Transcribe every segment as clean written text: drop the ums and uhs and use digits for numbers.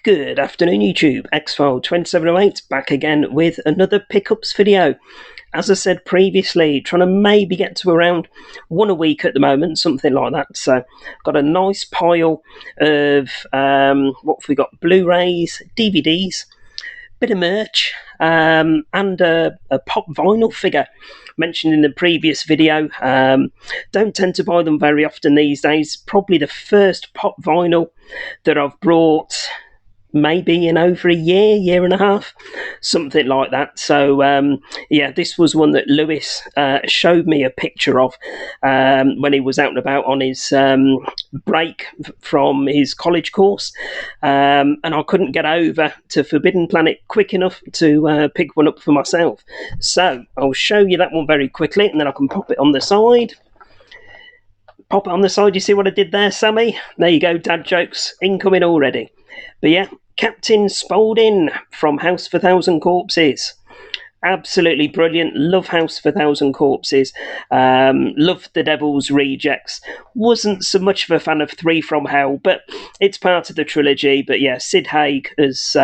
Good afternoon, YouTube. X-File 2708 back again with another pickups video. As I said previously, trying to maybe get to around one a week at the moment, something like that. So, got a nice pile of what have we got? Blu-rays, DVDs, bit of merch, and a pop vinyl figure mentioned in the previous video. Don't tend to buy them very often these days. Probably the first pop vinyl that I've brought maybe in over a year and a half, something like that. So yeah, this was one that Lewis showed me a picture of when he was out and about on his break from his college course, and I couldn't get over to Forbidden Planet quick enough to pick one up for myself. So I'll show you that one very quickly, and then I can pop it on the side. Pop it on the side. You see what I did there, Sammy? There you go, dad jokes incoming already. But yeah, Captain Spaulding from House of a Thousand Corpses. Absolutely brilliant. Love House of a Thousand Corpses. Love The Devil's Rejects. Wasn't so much of a fan of Three from Hell, but it's part of the trilogy. But yeah, Sid Haig as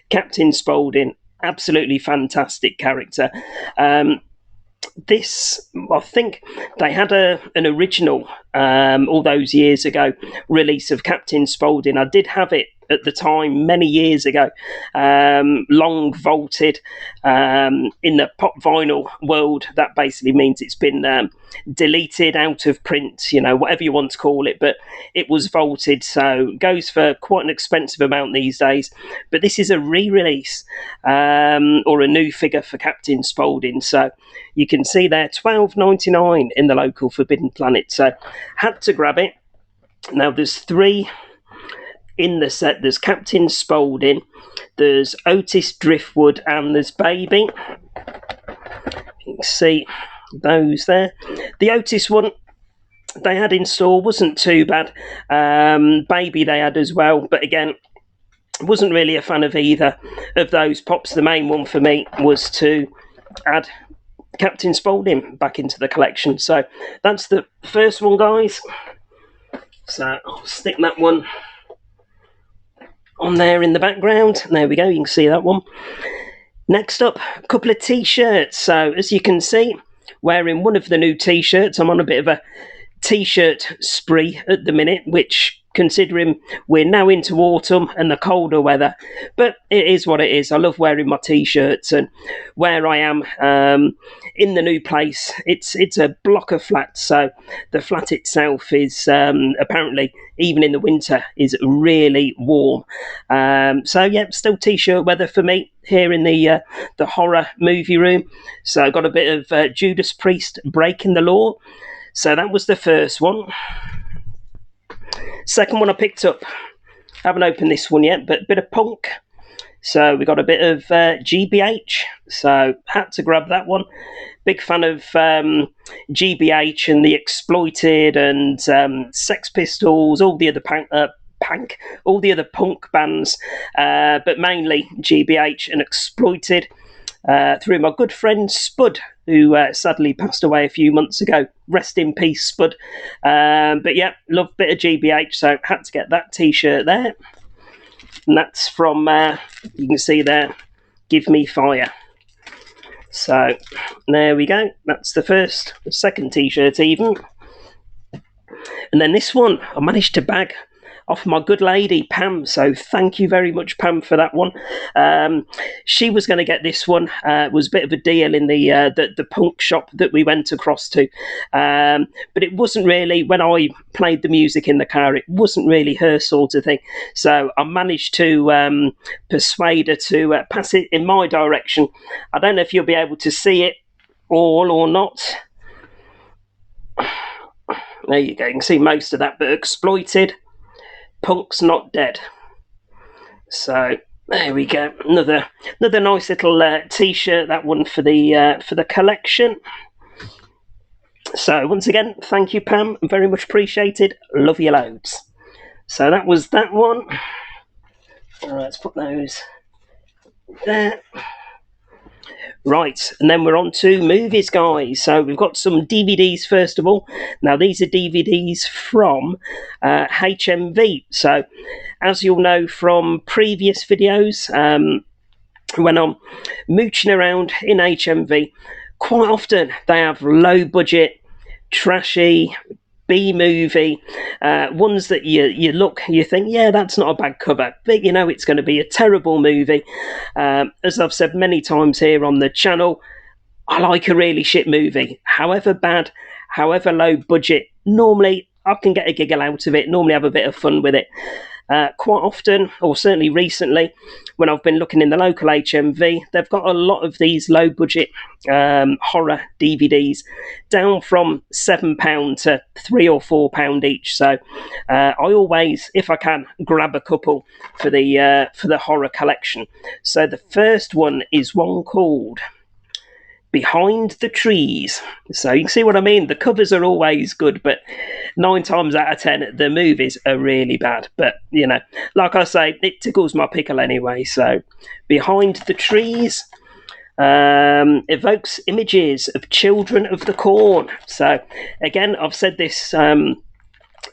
Captain Spaulding. Absolutely fantastic character. This, I think they had an original all those years ago release of Captain Spaulding. I did have it at the time many years ago, long vaulted in the pop vinyl world. That basically means it's been deleted, out of print, you know, whatever you want to call it, but it was vaulted, so goes for quite an expensive amount these days. But this is a re-release or a new figure for Captain Spaulding, so you can see there $12.99 in the local Forbidden Planet, so had to grab it. Now there's three in the set. There's Captain Spaulding, there's Otis Driftwood, and there's Baby. You can see those there. The Otis one they had in store wasn't too bad. Baby they had as well, but again, wasn't really a fan of either of those pops. The main one for me was to add Captain Spaulding back into the collection. So that's the first one, guys. So I'll stick that one on there in the background. There we go, you can see that one. Next up, a couple of t-shirts. So as you can see, wearing one of the new t-shirts. I'm on a bit of a t-shirt spree at the minute, which, considering we're now into autumn and the colder weather, but it is what it is. I love wearing my t-shirts, and where I am in the new place, it's a block of flats, so the flat itself is apparently, even in the winter, is really warm. So yeah, still t-shirt weather for me here in the horror movie room. So I got a bit of Judas Priest Breaking the Law. So that was the first one. Second one I picked up, haven't opened this one yet, but a bit of punk. So we got a bit of GBH, so had to grab that one. Big fan of GBH and the Exploited and Sex Pistols, all the other all the other punk bands, but mainly GBH and Exploited. Through my good friend Spud, who sadly passed away a few months ago. Rest in peace, Spud. But yeah, love a bit of GBH, so had to get that t-shirt there. And that's from, you can see there, Give Me Fire. So there we go. That's the second t-shirt even. And then this one, I managed to bag off my good lady Pam, so thank you very much, Pam, for that one. She was going to get this one. It was a bit of a deal in the punk shop that we went across to, but it wasn't really, when I played the music in the car, it wasn't really her sort of thing, so I managed to persuade her to pass it in my direction. I don't know if you'll be able to see it all or not. There you go, you can see most of that, but Exploited, Punk's Not Dead. So there we go. Another nice little t-shirt. That one for the collection. So once again, thank you, Pam. Very much appreciated. Love you loads. So that was that one. All right, let's put those there. Right, and then we're on to movies, guys. So we've got some DVDs first of all. Now these are DVDs from HMV. So as you'll know from previous videos, when I'm mooching around in HMV, quite often they have low budget, trashy, B movie, ones that you think, yeah, that's not a bad cover, but you know it's going to be a terrible movie. As I've said many times here on the channel, I like a really shit movie, however bad, however low budget. Normally I can get a giggle out of it, normally have a bit of fun with it. Quite often, or certainly recently, when I've been looking in the local HMV, they've got a lot of these low budget horror DVDs down from £7 to £3 or £4 each. So I always, if I can, grab a couple for the horror collection. So the first one is one called Behind the Trees. So you can see what I mean. The covers are always good, but 9 times out of 10, the movies are really bad. But, you know, like I say, it tickles my pickle anyway. So Behind the Trees evokes images of Children of the Corn. So, again, I've said this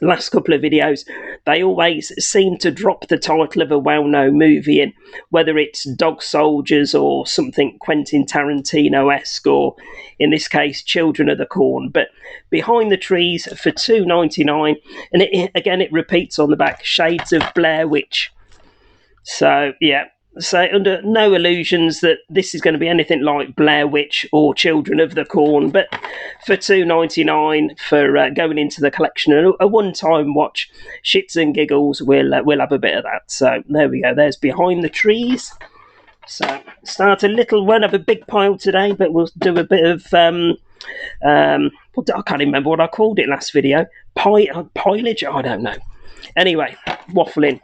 last couple of videos, they always seem to drop the title of a well-known movie in, whether it's Dog Soldiers or something Quentin Tarantino-esque, or in this case Children of the Corn. But Behind the Trees for $2.99, and it repeats on the back, Shades of Blair Witch. So yeah, so under no illusions that this is going to be anything like Blair Witch or Children of the Corn, but for $2.99 for going into the collection and a one-time watch, shits and giggles, we'll have a bit of that. So there we go. There's Behind the Trees. So start a little. Won't have a big pile today, but we'll do a bit of. I can't remember what I called it last video. Pilage. I don't know. Anyway, waffling.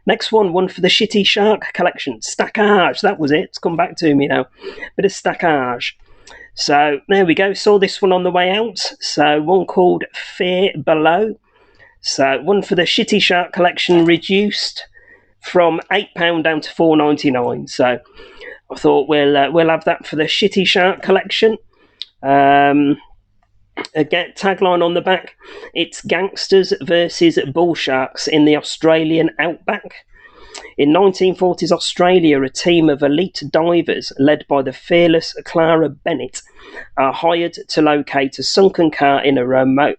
Next one for the Shitty Shark collection. Stackage, that was it. It's come back to me now. Bit of Stackage. So there we go. Saw this one on the way out. So one called Fear Below. So one for the Shitty Shark collection, reduced from £8 down to $4.99. So I thought we'll have that for the Shitty Shark collection. Again, tagline on the back, it's gangsters versus bull sharks in the Australian outback. In 1940s Australia, a team of elite divers led by the fearless Clara Bennett are hired to locate a sunken car in a remote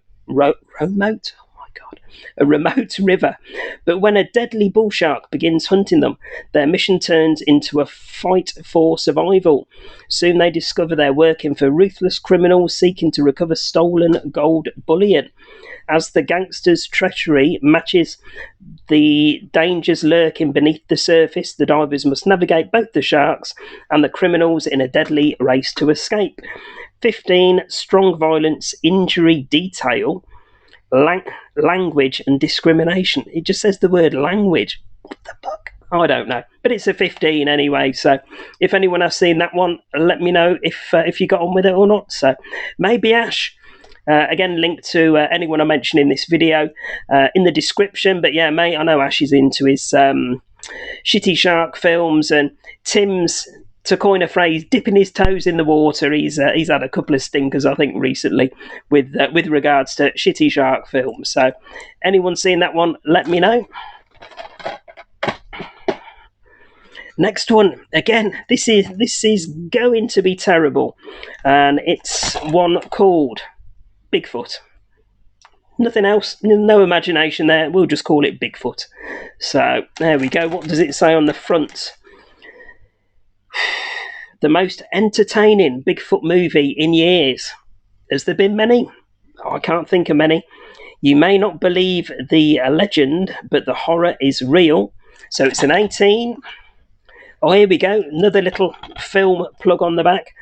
river. But when a deadly bull shark begins hunting them, their mission turns into a fight for survival. Soon they discover they're working for ruthless criminals seeking to recover stolen gold bullion. As the gangsters' treachery matches the dangers lurking beneath the surface, the divers must navigate both the sharks and the criminals in a deadly race to escape. 15 strong violence, injury detail, language and discrimination. It just says the word language. What the fuck? I don't know, but it's a 15 anyway. So if anyone has seen that one, let me know if you got on with it or not. So maybe Ash. Again, link to anyone I mentioned in this video in the description. But yeah, mate, I know Ash is into his Shitty Shark films, and Tim's, to coin a phrase, dipping his toes in the water. He's had a couple of stinkers, I think, recently with regards to Shitty Shark films. So anyone seen that one, let me know. Next one, again, this is going to be terrible, and it's one called Bigfoot. Nothing else, no imagination there. We'll just call it Bigfoot. So there we go. What does it say on the front? The most entertaining Bigfoot movie in years. Has there been many? I can't think of many. You may not believe the legend, but the horror is real. So it's an 18. Oh, here we go. Another little film plug on the back.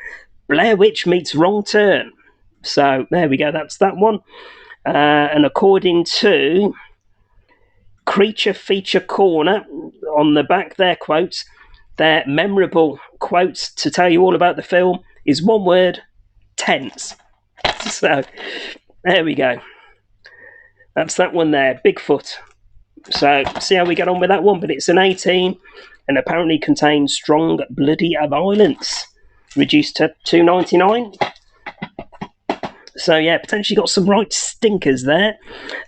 Blair Witch meets Wrong Turn. So there we go. That's that one. And according to Creature Feature Corner, on the back, their quotes, their memorable quotes to tell you all about the film is one word: tense. So there we go. That's that one there, Bigfoot. So see how we get on with that one. But it's an 18 and apparently contains strong bloody violence. Reduced to $2.99. So yeah, potentially got some right stinkers there.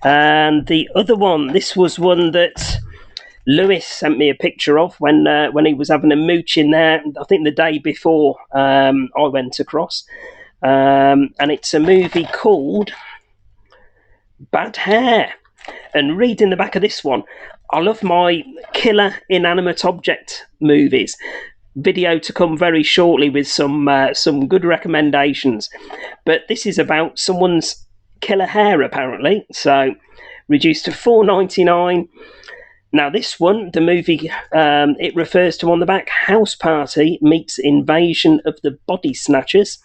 And the other one, this was one that Lewis sent me a picture of when he was having a mooch in there. I think the day before I went across, and it's a movie called Bad Hair. And reading the back of this one, I love my killer inanimate object movies. Video to come very shortly with some good recommendations. But this is about someone's killer hair, apparently. So reduced to $4.99. Now this one, the movie, it refers to on the back, House Party meets Invasion of the Body Snatchers.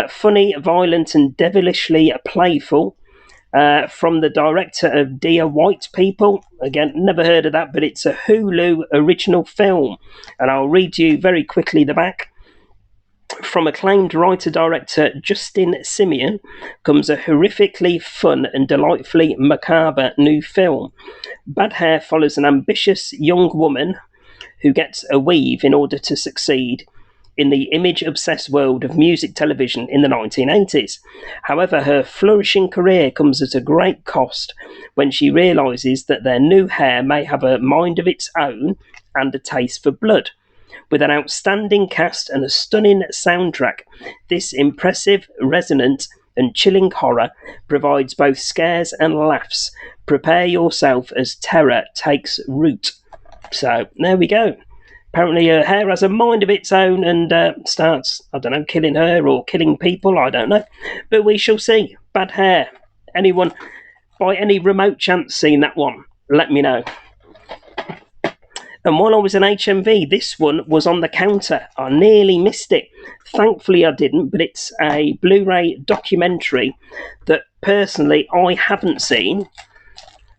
Funny, violent, and devilishly playful. From the director of Dear White People. Again, never heard of that, but it's a Hulu original film. And I'll read you very quickly the back. From acclaimed writer-director Justin Simien comes a horrifically fun and delightfully macabre new film. Bad Hair follows an ambitious young woman who gets a weave in order to succeed in the image-obsessed world of music television in the 1980s. However, her flourishing career comes at a great cost when she realises that their new hair may have a mind of its own and a taste for blood. With an outstanding cast and a stunning soundtrack, this impressive, resonant, and chilling horror provides both scares and laughs. Prepare yourself as terror takes root. So, there we go. Apparently her hair has a mind of its own and starts, I don't know, killing her or killing people, I don't know. But we shall see. Bad Hair. Anyone, by any remote chance, seen that one? Let me know. And while I was in HMV, this one was on the counter. I nearly missed it. Thankfully I didn't, but it's a Blu-ray documentary that personally I haven't seen.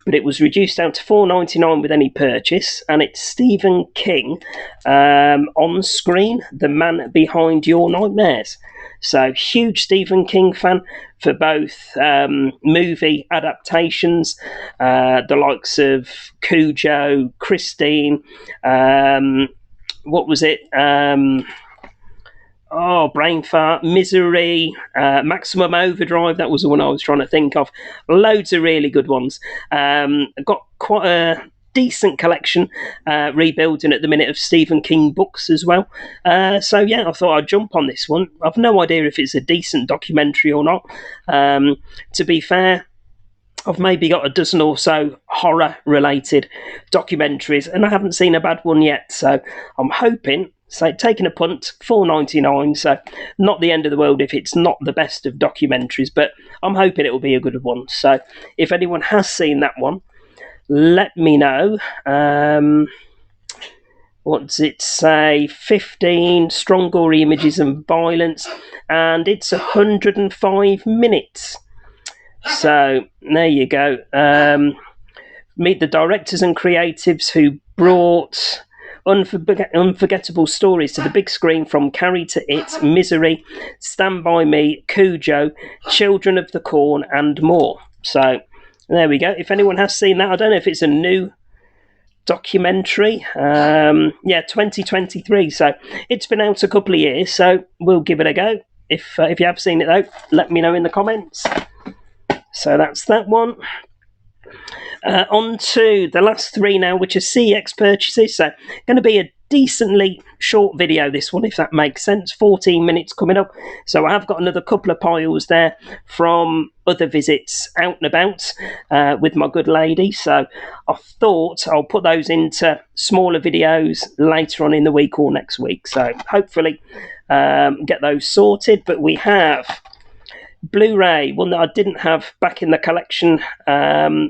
But it was reduced down to $4.99 with any purchase, and it's Stephen King on screen, the man behind your nightmares. So, huge Stephen King fan for both movie adaptations, the likes of Cujo, Christine, what was it? Brain Fart, Misery, Maximum Overdrive, that was the one I was trying to think of. Loads of really good ones. Got quite a decent collection rebuilding at the minute of Stephen King books as well. So yeah, I thought I'd jump on this one. I've no idea if it's a decent documentary or not. To be fair, I've maybe got a dozen or so horror-related documentaries, and I haven't seen a bad one yet, so I'm hoping. So taking a punt, $4.99, so not the end of the world if it's not the best of documentaries, but I'm hoping it will be a good one. So if anyone has seen that one, let me know. What does it say? 15 strong gory images and violence, and it's 105 minutes. So there you go. Meet the directors and creatives who brought unforgettable stories to the big screen, from Carrie to It, Misery, Stand By Me, Cujo, Children of the Corn, and more. So there we go. If anyone has seen that, I don't know if it's a new documentary. 2023. So it's been out a couple of years, so we'll give it a go. If you have seen it though, let me know in the comments. So that's that one. On to the last three now, which are CX purchases. So going to be a decently short video, this one, if that makes sense. 14 minutes coming up. So I have got another couple of piles there from other visits out and about with my good lady. So I thought I'll put those into smaller videos later on in the week or next week. So hopefully get those sorted. But we have Blu-ray, one that I didn't have back in the collection.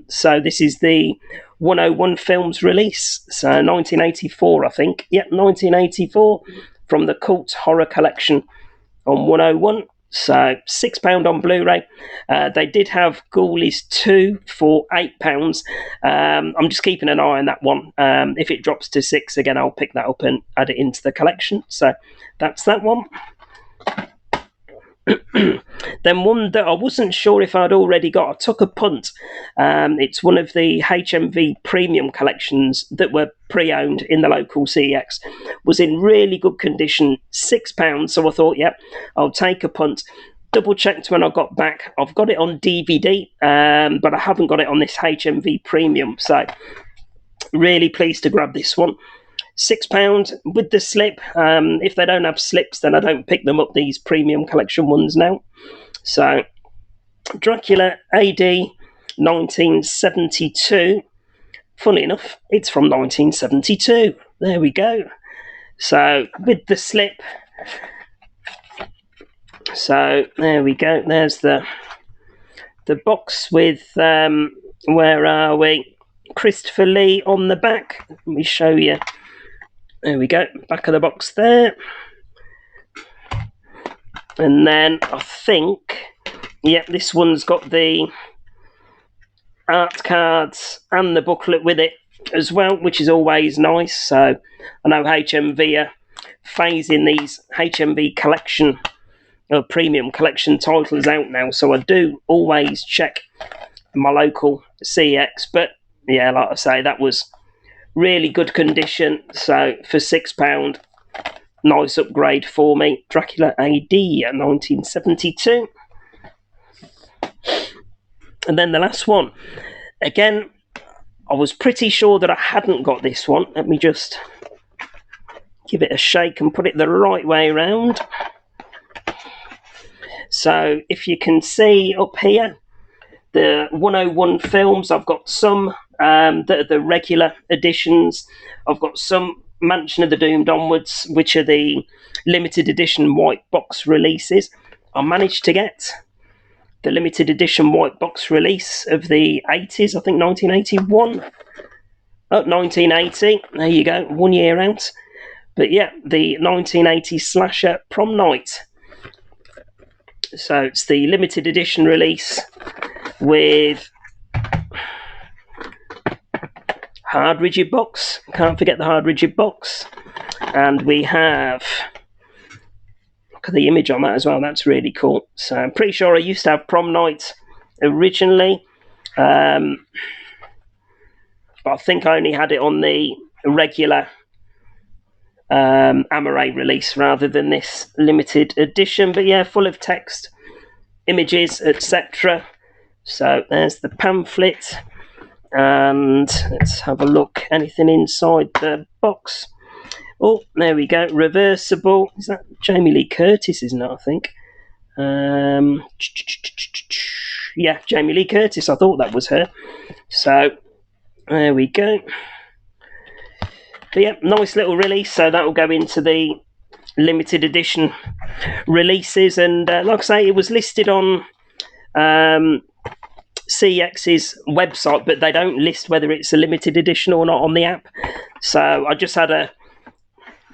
So this is the 101 Films release. So 1984, I think. Yep, 1984 from the Cult Horror Collection on 101. So £6 on Blu-ray. They did have Ghoulies 2 for £8. I'm just keeping an eye on that one. If it drops to £6 again, I'll pick that up and add it into the collection. So that's that one. Then one that I wasn't sure if I'd already got, I took a punt. It's one of the HMV premium collections that were pre-owned in the local CX. Was in really good condition, £6. So I thought, yep, I'll take a punt. Double checked when I got back. I've got it on DVD, but I haven't got it on this HMV premium. So really pleased to grab this one. £6 with the slip. If they don't have slips, then I don't pick them up, these premium collection ones now. So, Dracula AD 1972. Funny enough, it's from 1972. There we go. So, with the slip. So, there we go. There's the box with, where are we? Christopher Lee on the back. Let me show you. There we go. Back of the box there. And then I think, yeah, this one's got the art cards and the booklet with it as well, which is always nice. So I know HMV are phasing these HMV collection or premium collection titles out now, so I do always check my local CX. But yeah, like I say, that was really good condition. So for £6, nice upgrade for me. Dracula AD 1972. And then the last one. Again, I was pretty sure that I hadn't got this one. Let me just give it a shake and put it the right way around. So if you can see up here, the 101 films, I've got some that are the regular editions. I've got some Mansion of the Doomed onwards, which are the limited edition white box releases. I managed to get the limited edition white box release of the 80s, I think 1981. Oh, 1980, there you go, 1 year out. But yeah, the 1980 slasher Prom Night. So it's the limited edition release with hard rigid box. Can't forget the hard rigid box. And we have, look at the image on that as well, that's really cool. So I'm pretty sure I used to have Prom Night originally. But I think I only had it on the regular Amaray release rather than this limited edition. But yeah, full of text, images, etc. So there's the pamphlet, and let's have a look. Anything inside the box? Oh, there we go. Reversible. Is that Jamie Lee Curtis, isn't it, I think? Yeah, Jamie Lee Curtis. I thought that was her. So there we go. But yeah, nice little release. So that will go into the limited edition releases. And like I say, it was listed on CX's website, but they don't list whether it's a limited edition or not on the app. So I just had a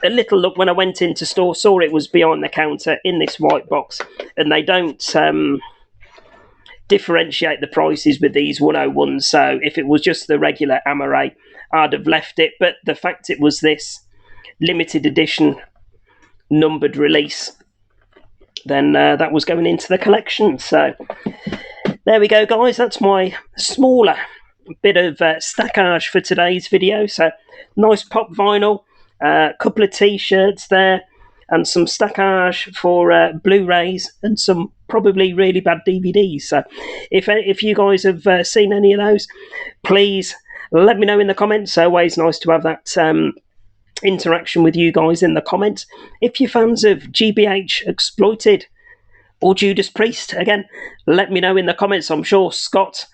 little look when I went into store, saw it was behind the counter in this white box, and they don't differentiate the prices with these 101s. So if it was just the regular Amaray, I'd have left it, but the fact it was this limited edition numbered release, then that was going into the collection. So there we go, guys. That's my smaller bit of stackage for today's video. So nice pop vinyl, a couple of t-shirts there, and some stackage for Blu-rays, and some probably really bad DVDs. So if you guys have seen any of those, please let me know in the comments. Always nice to have that interaction with you guys in the comments. If you're fans of GBH Exploited or Judas Priest, again, let me know in the comments. I'm sure Scott,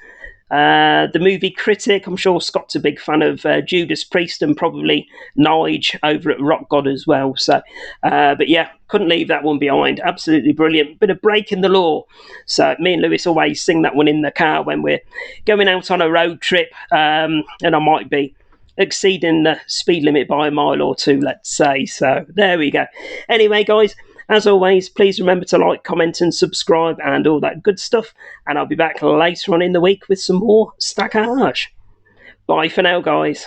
the movie critic, I'm sure Scott's a big fan of Judas Priest, and probably Nige over at Rock God as well. So, but yeah, couldn't leave that one behind. Absolutely brilliant. Bit of breaking the law. So me and Lewis always sing that one in the car when we're going out on a road trip, and I might be exceeding the speed limit by a mile or two, let's say. So there we go. Anyway, guys, as always, please remember to like, comment and subscribe and all that good stuff. And I'll be back later on in the week with some more stackage. Bye for now, guys.